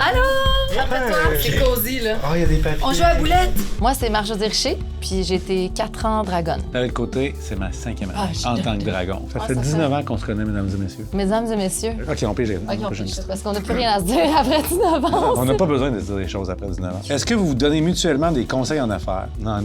Allô? Après toi, c'est cosy, là. Ah, il y a des papiers. On joue à la boulette. Moi, c'est Marjodie Richer, puis j'ai été 4 ans dragonne. De l'autre côté, c'est ma 5e année en tant que dragon. Ça fait ça 19 ans qu'on se connaît, mesdames et messieurs. Mesdames et messieurs. OK, on pige. OK, on pige, parce qu'on n'a plus rien à se dire après 19 ans. On n'a pas besoin de se dire des choses après 19 ans. Est-ce que vous vous donnez mutuellement des conseils en affaires? Non,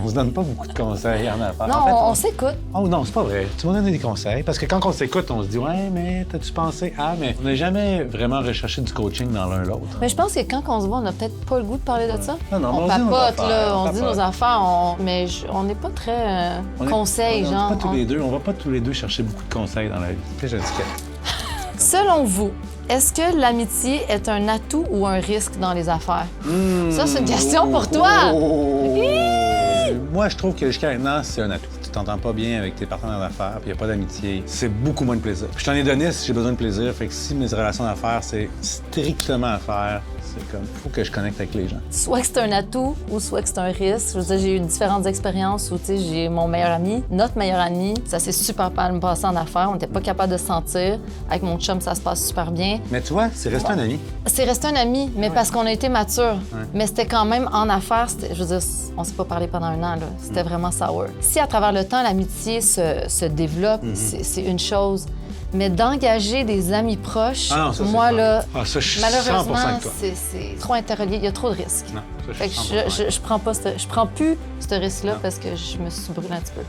on se donne pas beaucoup de conseils en affaires. Non, En fait, on s'écoute. Oh non, c'est pas vrai. Tu m'as donné des conseils. Parce que quand on s'écoute, on se dit, ouais, mais t'as-tu pensé? Ah, mais on n'a jamais vraiment recherché du coaching dans l'un l'autre. Mais je pense que quand on se voit, on n'a peut-être pas le goût de parler de ça. Non, on dit nos papote, affaires, là, on papote. dit nos affaires, mais on n'est pas très conseils, on genre. va pas tous les deux, on va pas tous les deux chercher beaucoup de conseils dans la vie. Qu'est-ce que je dis? Selon vous, est-ce que l'amitié est un atout ou un risque dans les affaires? Ça, c'est une question pour toi! Moi, je trouve que jusqu'à maintenant, c'est un atout. Tu t'entends pas bien avec tes partenaires d'affaires, puis il n'y a pas d'amitié, c'est beaucoup moins de plaisir. Puis je t'en ai donné si j'ai besoin de plaisir, fait que si mes relations d'affaires, c'est strictement à faire, c'est comme, faut que je connecte avec les gens. Soit que c'est un atout ou soit que c'est un risque. Je veux dire, j'ai eu différentes expériences où, tu sais, j'ai mon meilleur ami, notre meilleur ami, ça s'est super mal passé en affaires, on n'était pas capable de se sentir. Avec mon chum, ça se passe super bien. Mais tu vois, c'est resté un ami. C'est resté un ami, mais parce qu'on a été mature. Mais c'était quand même en affaires, je veux dire, on s'est pas parlé pendant un an, là. C'était vraiment sour. Si à travers le temps, l'amitié se développe, c'est une chose. Mais d'engager des amis proches, Ah non, ça, moi, c'est là, Ah, ça, je suis 100% malheureusement, avec toi. c'est trop interrelié. Il y a trop de risques. Non, ça, Fait que je suis 100% je prends plus ce risque-là parce que je me suis brûlée un petit peu.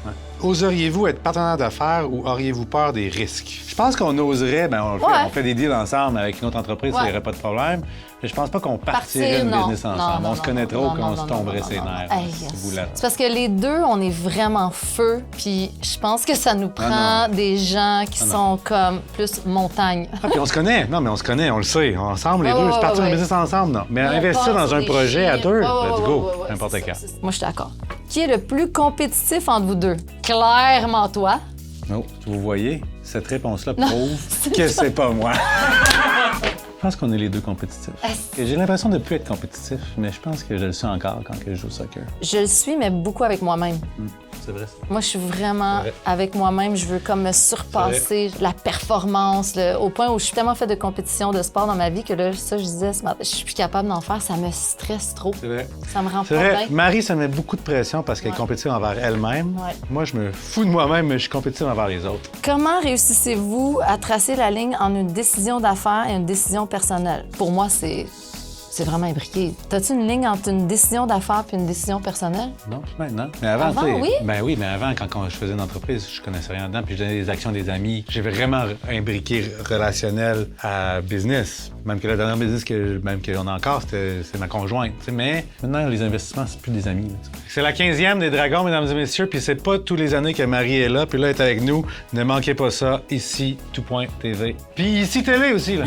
Oseriez-vous être partenaire d'affaires ou auriez-vous peur des risques? Je pense qu'on oserait, ben on le fait, Ouais. on fait des deals ensemble avec une autre entreprise, il n'y aurait pas de problème. Mais je pense pas qu'on partirait une non. business ensemble. On se connaît trop qu'on se tomberait ses nerfs. Hey, ce yes. bout-là. C'est parce que les deux, on est vraiment feu, puis je pense que ça nous prend des gens qui sont comme plus montagne. Ah, puis on se connaît. Non, mais on se connaît, on le sait. Ensemble, les deux, se partir une business ensemble, non. Mais On investir pense dans un des projet à chiens. deux, Ouais, let's go, ouais, n'importe c'est quand. ça. Moi, je suis d'accord. Qui est le plus compétitif entre vous deux? Clairement toi. Non, vous voyez, cette réponse-là prouve que c'est pas moi. Je pense qu'on est les deux compétitifs. Que j'ai l'impression de ne plus être compétitif, mais je pense que je le suis encore quand que je joue au soccer. Je le suis, mais beaucoup avec moi-même. C'est vrai. Moi, je suis vraiment avec moi-même. Je veux comme me surpasser la performance, au point où je suis tellement faite de compétition, de sport dans ma vie que là, ça, je disais ce matin, je suis plus capable d'en faire. Ça me stresse trop. C'est vrai. Ça me rend C'est pas vrai. bien. Marie, ça met beaucoup de pression parce qu'elle est compétitive envers elle-même. Ouais. Moi, je me fous de moi-même, mais je suis compétitive envers les autres. Comment réussissez-vous à tracer la ligne entre une décision d'affaires et une décision personnelle? Pour moi, c'est vraiment imbriqué. T'as-tu une ligne entre une décision d'affaires et une décision personnelle? Non, maintenant. Mais avant, Avant, tu sais, oui? Ben oui, mais avant, quand je faisais une entreprise, je connaissais rien dedans, puis je donnais des actions à des amis. J'ai vraiment imbriqué relationnel à business. Même que la dernière business même qu'on a encore, c'est ma conjointe. Tu sais, mais maintenant, les investissements, c'est plus des amis. Là. C'est la 15e des Dragons, mesdames et messieurs, puis c'est pas tous les années que Marie est là, puis là, elle est avec nous. Ne manquez pas ça, ici, tout.tv. Puis ici, télé aussi, là.